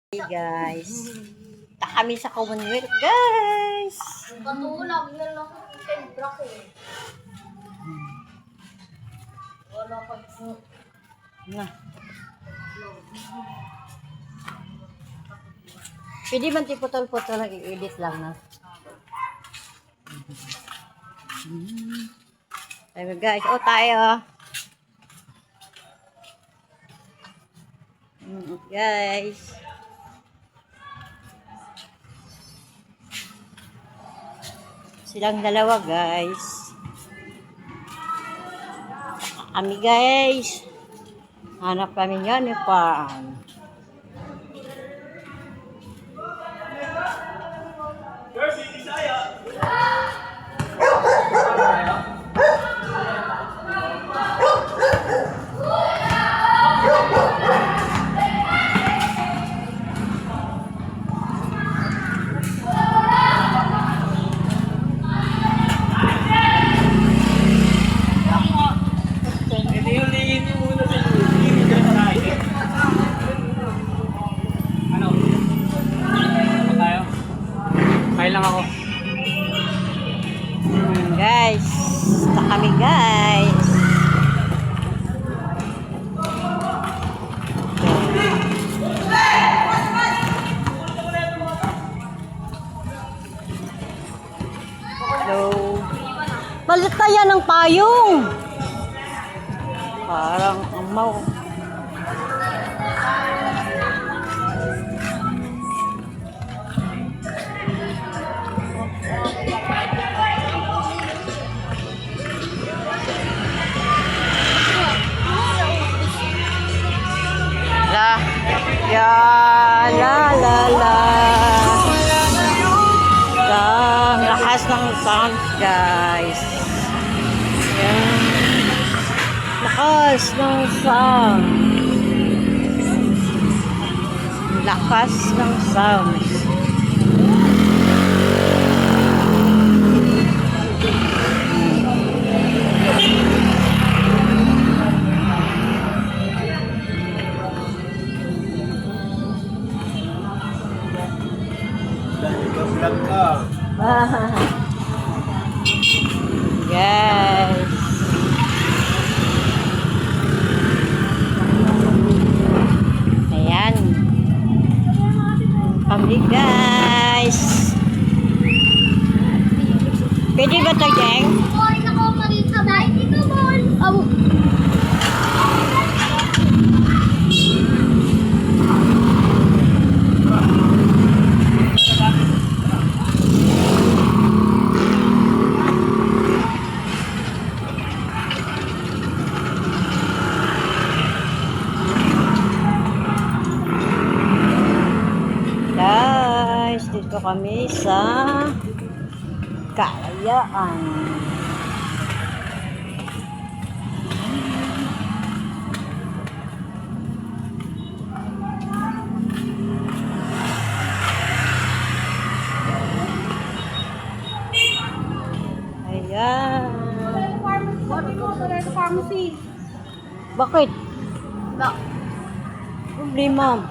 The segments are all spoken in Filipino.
Hey guys, kami sa Commonwealth guys. Patulang yan lang kay Brock eh. Wala pa Na. Pwede man tiputol-putol lang i-edit lang na. Ayun guys, tayo. Guys. Silang dalawa guys. Kami guys. Hanap kami ng uniform. Lang ako. Guys, sa kami guys. Hello. Balit kaya ng payong. Parang amaw. La. Ang lakas ng sound guys. Yan. Lakas ng sound. Lakas ng sound. Guys. Ayan. Kami guys. Pwede ba ito, Jeng? Boy, ako marita ba? Dito, boy. Oh. Guys, dito kami sa Kalayaan. Ayan. Pharmacy. Bakit? Ba, Problema.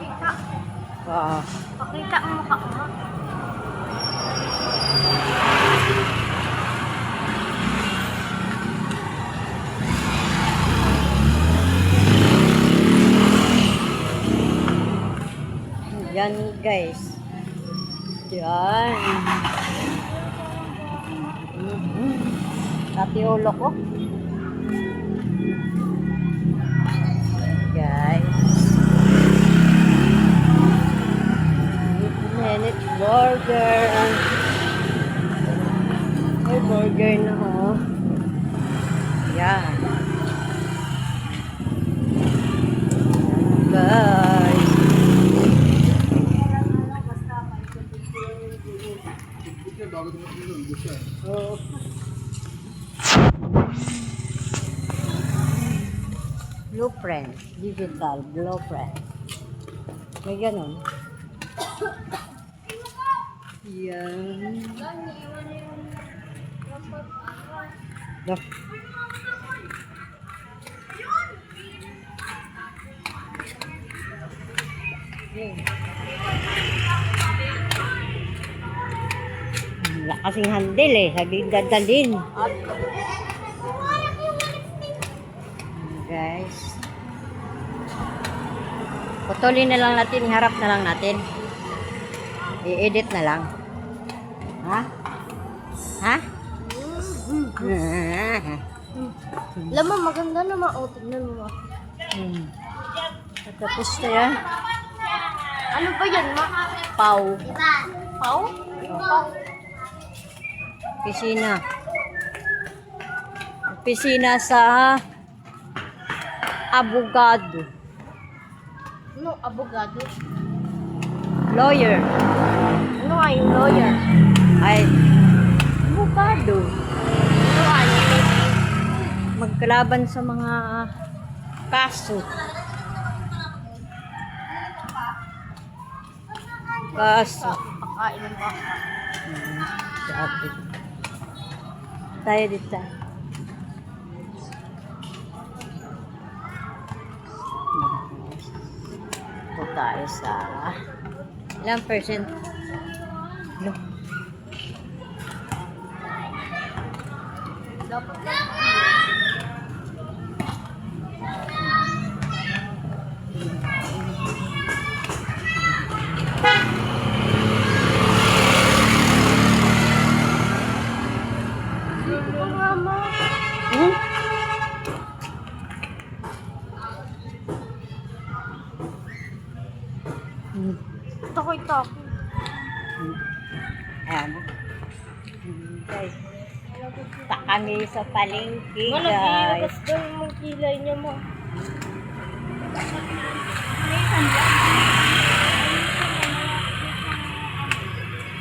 pakita ang mukha mo. Yan guys. Yan. Pati ulo ko. Guys. Minute burger. May burger na oh. Yan. Guys. Oh. Blueprint. Digital blueprint. May ganun. Yan. Yan. Wala kasing handle eh. Sabi dadalhin. Guys. Putulin na lang natin. Iharap na lang natin. I-edit na lang. Ha? Ha? Alam mo, maganda naman. O, tignan mo. Tapos na yan. Ano ba yan, ma? Pau. Pau? Pisina. Pisina sa abogado. Ano, abogado? Lawyer. Ano nga yung lawyer? Ay, abogado. Ano nga yung Magkalaban sa mga kaso. Kaso. pakain ng baka? Sabi. Tayo dito. Ito tayo sa ilang percent? No. Dapat na. Hmm? Ito ko ito. Ayan. Guys. Ta kami sa palengke, Malaki, guys. doon yung kilay niya mo.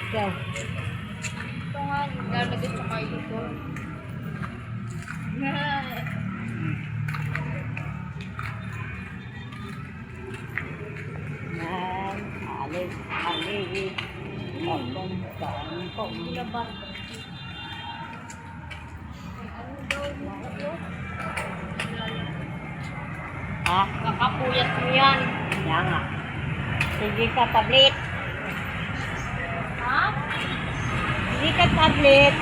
Ikaw. Ito nga, lalagay sa kayo ito. Yan. Alis, alis. Papuntaan ko. Laban. Ha? Kakapuyat mo yan. Yan nga. Sige ka, tablet. Ha? Sige ka, tablet.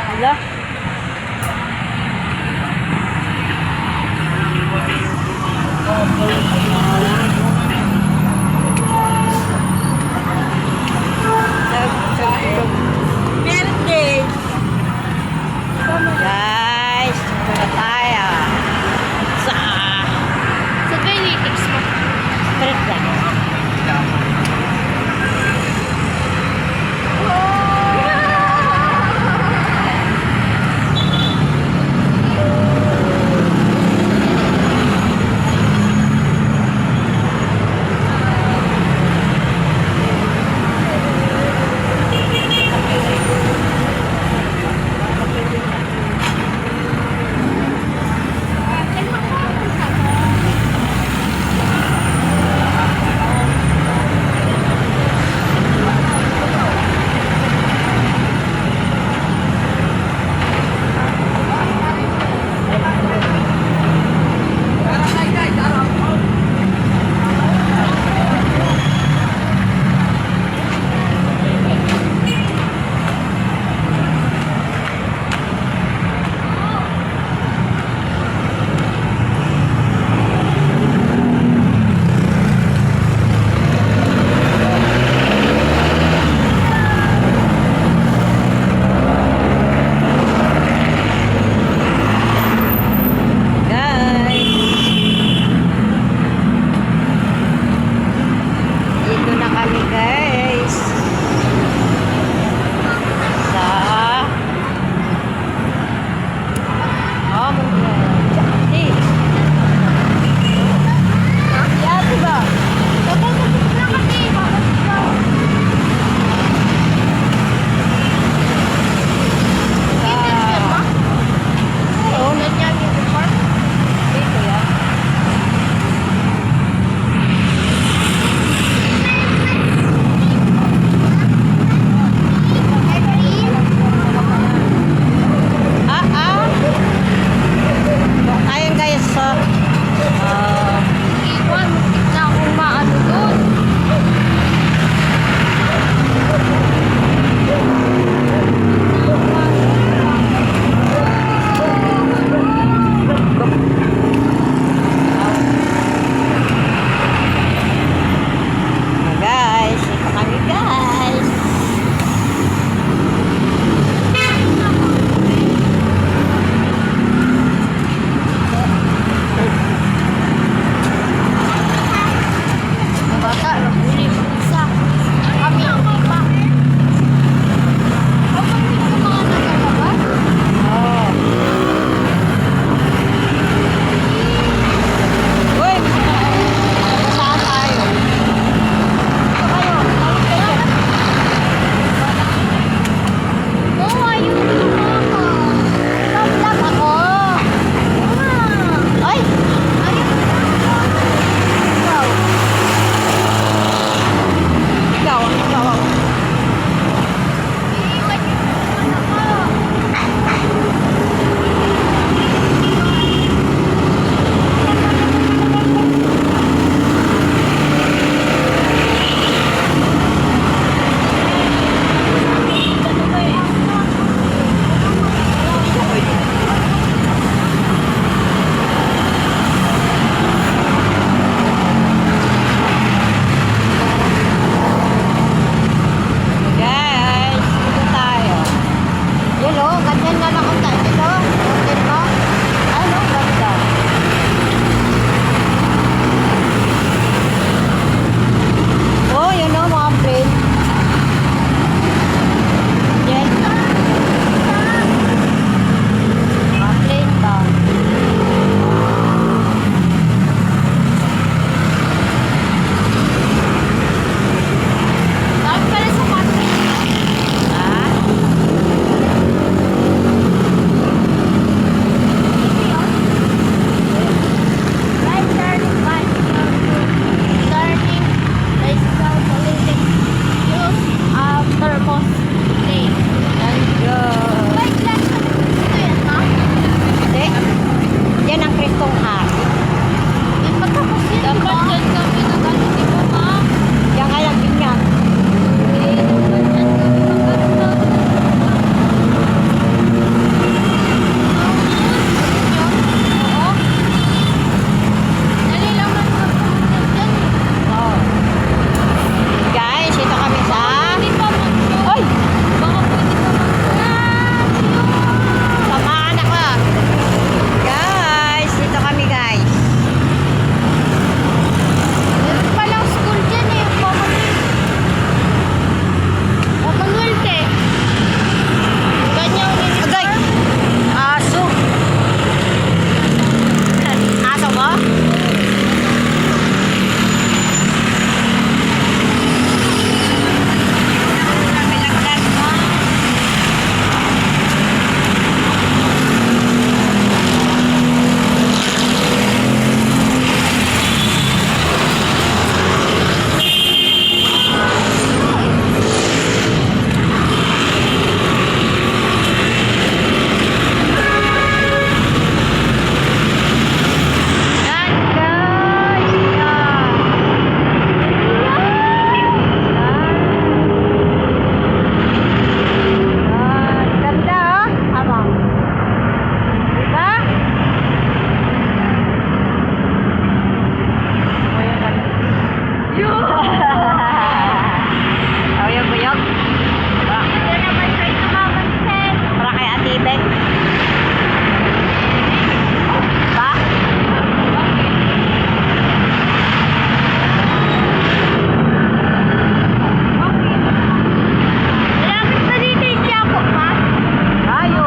Wala. Birthday. Guys, ito tayo sa Sa Benedict's mo. street lang. Buyog-buyog. Ito naman kayo tumamansin. Para kay Ate Ibeng. Ba? Malapit pa dito yung Quiapo, ma. Tayo.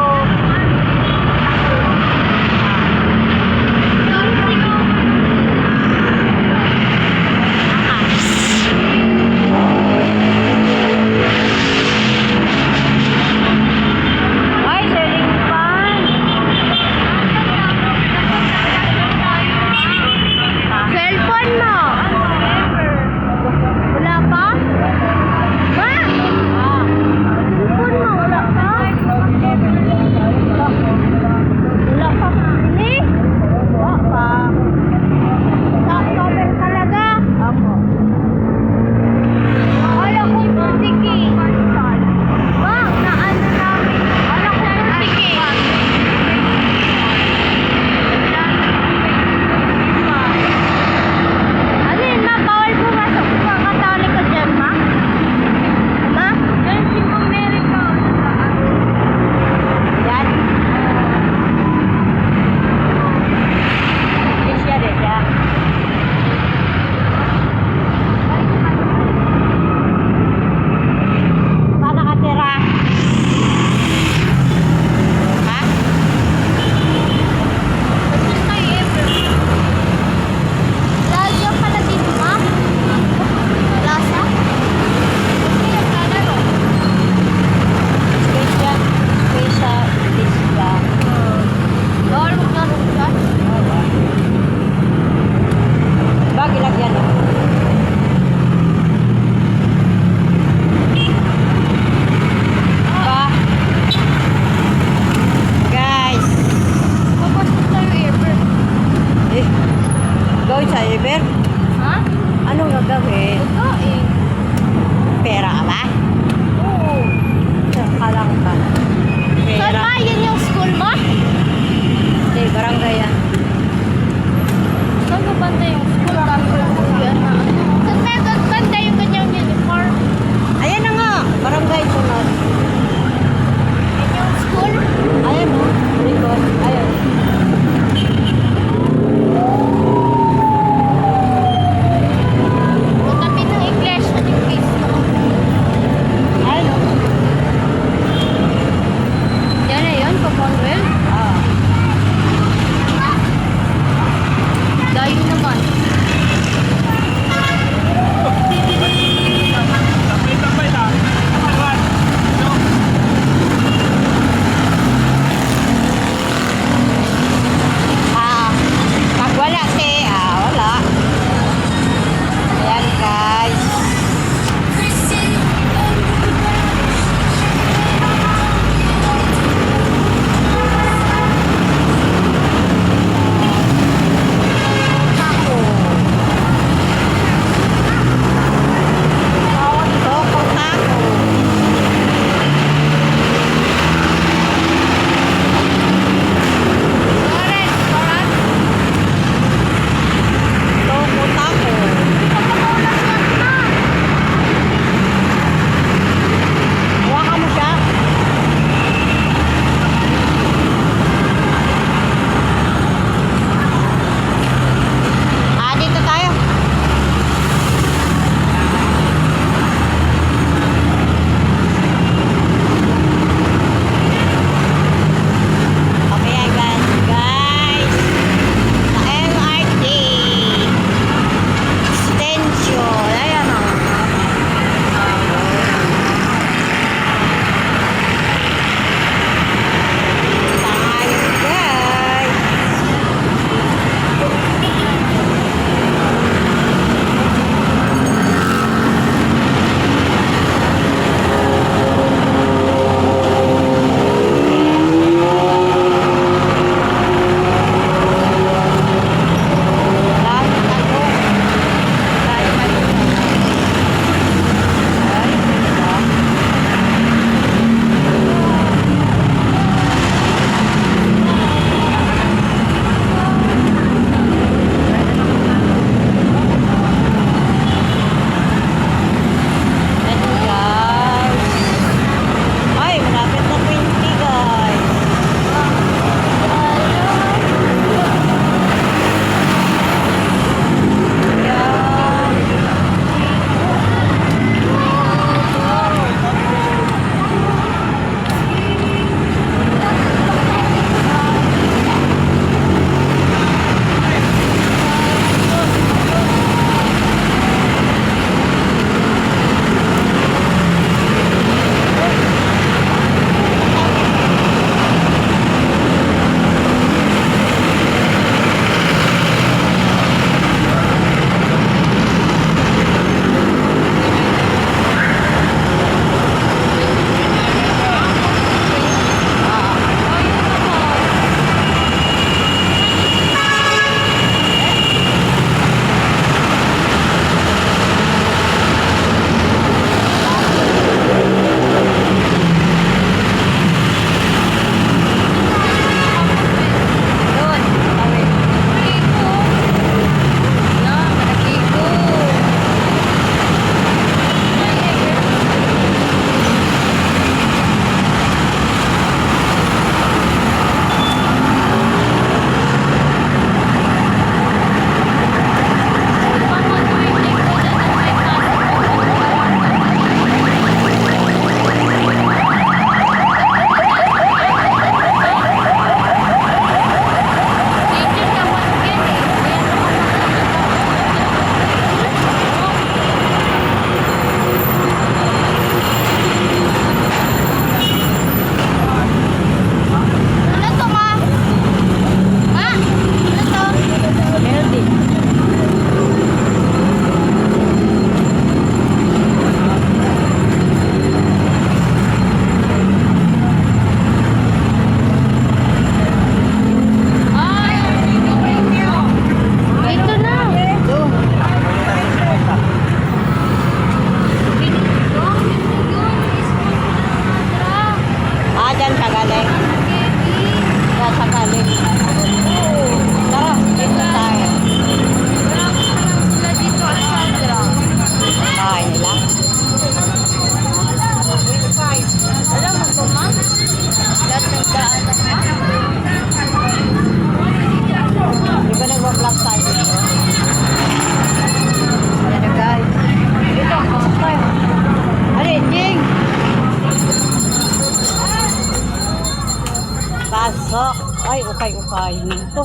Kainin to.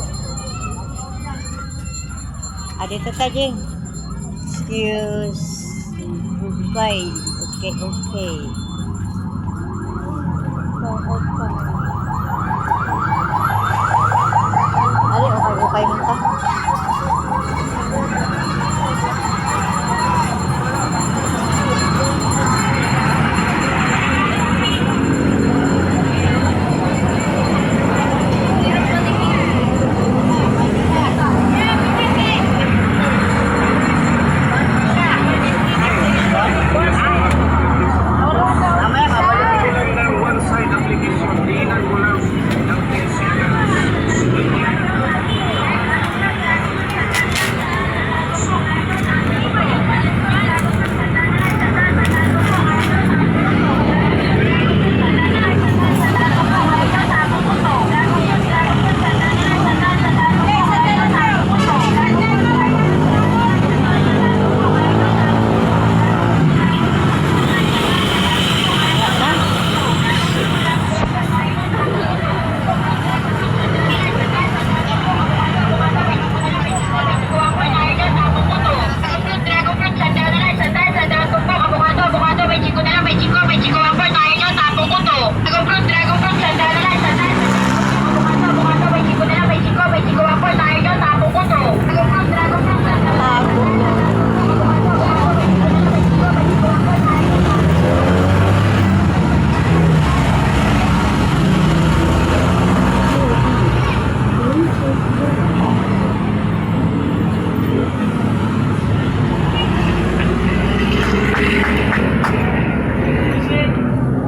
Dito tayo, Jing. Excuse. Goodbye. Okay, okay. Ali, okay, okay man ta.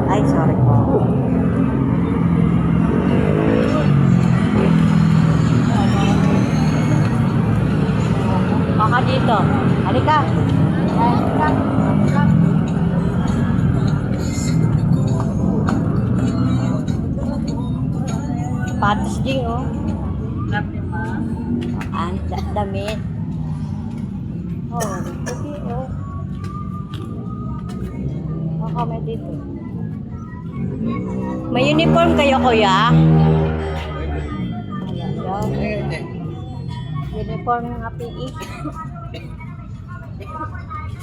Ay, sorry po. Baka dito. Halika. Patis din, oh. Ang damit. Oh, puti, oh. Baka may dito. May uniform kayo, kuya? Wala daw. Uniform ng PE.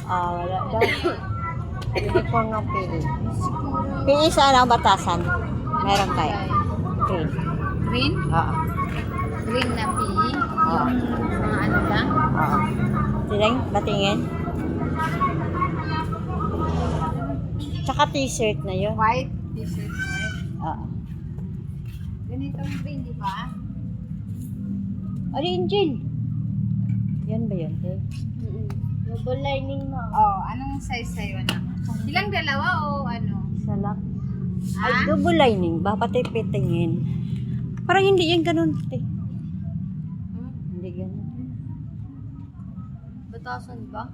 Wala daw. Uniform ng PE. PE saan ang batasan? Meron kayo? Okay. Green? Oo. Green na PE? Oo. Mga ano lang? Oo. Silang batingin? Tsaka t-shirt na yun. White? T-shirt white? Oo. Ganitong green, di ba? Angel. Yan ba yun, te? Double lining mo. Oh, anong size sa'yo na? Ilang dalawa o ano? Isa lang. Ah? Ay, double lining ba? Pati pitingin. Parang hindi yan ganun, te. Hindi ganun. Batasan ba?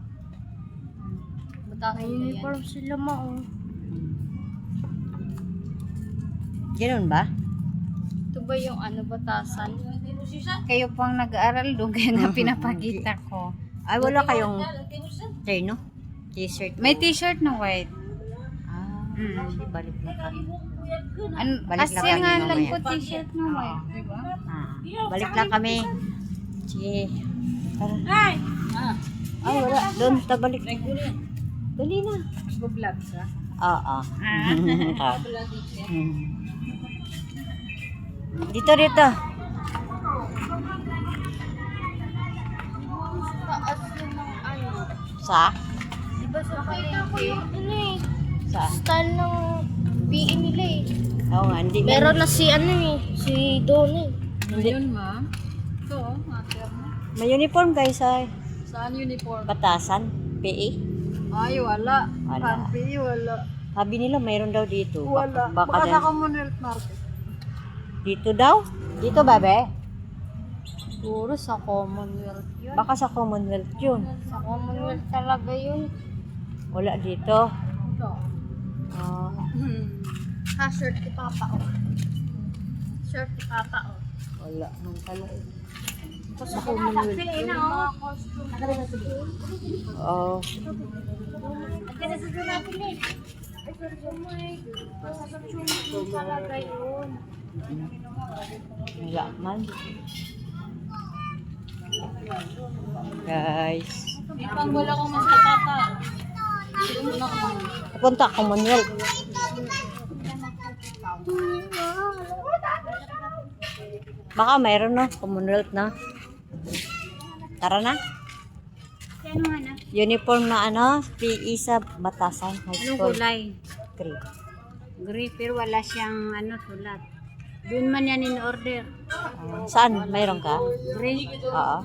Batasan May ba yan? uniform sila Ganun ba? Ito ba yung ano, batasan? Kayo pang nag-aaral doon, kaya na pinapakita ko. Ay, wala kayong no? T-shirt. May t-shirt na white. Kasi balik na kami. Balik Kasi lang kami nga lang mamaya. po t-shirt na white, di ba? Balik lang kami. Sige. Tara. Ay, wala. Doon, tabalik. Dali na. Mag-vlog siya. Oo. Dito, dito. Taas yun ng ano. Sa? Di ba sa palengke? Ano eh. Sa? Style ng PE nila eh. Oo nga, hindi. Meron na si ano eh. Si Don eh. Hindi. ma'am. Ito oh, mater na. May uniform guys ay. Saan uniform? Batasan. PE. Ay, wala. Wala. PE, wala. Sabi nila mayroon daw dito. Wala. Baka Baka din. sa Commonwealth Market. Dito daw? Dito ba, be? Siguro sa Commonwealth yun. Baka sa Commonwealth yun. Sa Commonwealth talaga yun. Wala dito. Ito. Ah, Ha, shirt ni Papa oh. Shirt ni Papa oh. wala man pala eh. Sa Commonwealth yun. Oh. Wala man. Guys. Ipang wala ko man sa tata. Punta Commonwealth. Baka mayroon no, Commonwealth na. Tara na. Ano nga na? Uniform na ano, PE sa Batasan High Anong School. kulay? 3. Gray, pero wala siyang sulat. Doon man yan in-order. Saan? Mayroon ka? Gray? Oo.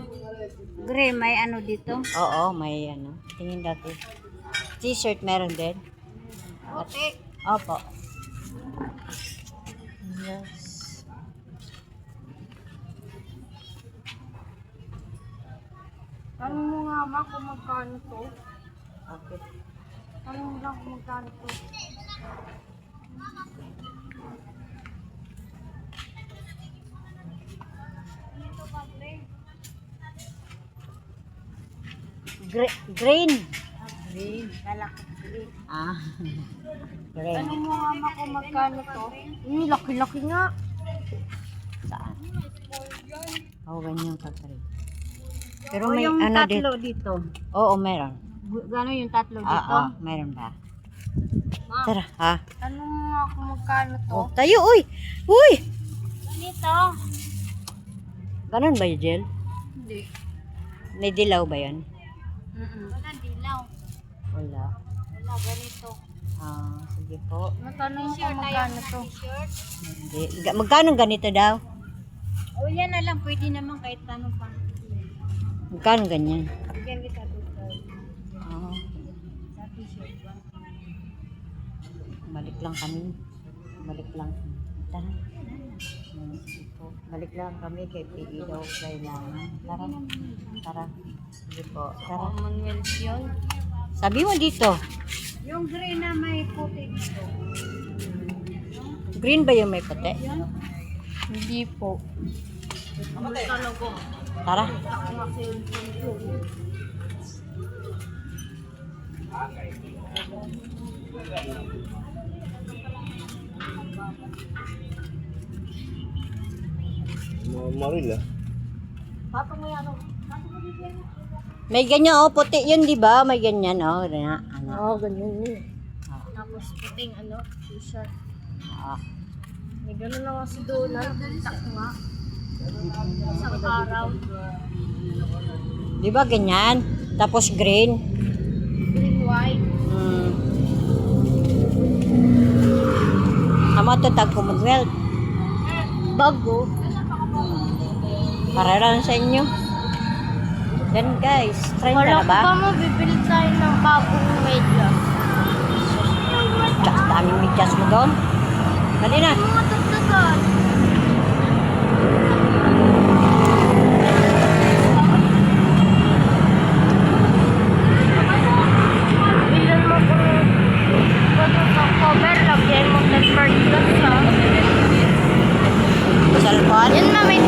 Gray, may dito? Oo, may ano. Tingin dati. T-shirt meron din. Okay. Opo. Yes. Tanong mo nga ma kung magkano to. Okay. Tanong mo lang kung magkano to. Green. Green. Kala ko green. Ah. Green. Tanong mo nga ma kung magkano to. Laki-laki nga. Saan? Oh, ganyan ka pa rin. Pero O may yung ano tatlo dito. dito. Oo, meron. Gano'n yung tatlo dito? Oo, meron ba? Ma, Tara, ha? tanong mo nga kung magkano to. Oh, tayo, uy! Uy! Ganito. Ganun ba yung gel? Hindi. May dilaw ba yun? Wala dilaw. Wala. Wala ganito. Ah, sige po. Matanong mo kung magkano to. Hindi. Magkano ganito daw? O yan na lang, pwede naman kahit tanong pa. Magkano ganyan? Bigyan kita dito. Ah, Sa t-shirt. balik lang kami. Balik lang. Tara. Sige po. Balik lang kami kay PE daw kailangan. Tara. Tara. Sige po. Tara. Commonwealth yun. Sabi mo dito. Yung gray na may puti dito. Green ba yung may puti? Hindi po. Tara. Maril ah. May ganyan oh, puti yun, di ba? May ganyan oh. Ano? ganyan yun. Tapos puting t-shirt. Ah. May gano'n na kasi doon na. Tak nga. Isang araw. Di ba ganyan? Tapos green. Green white. Amo to tag Commonwealth. Bago. Para lang sa inyo. Yan guys, try ka na ba? mo bibili tayo ng bagong medyas. Daming medyas mo doon. Dali na. Mga tagdagan. Bilan mo kung cover, lagyan mo ng medyas ha. Cellphone. Yan na, may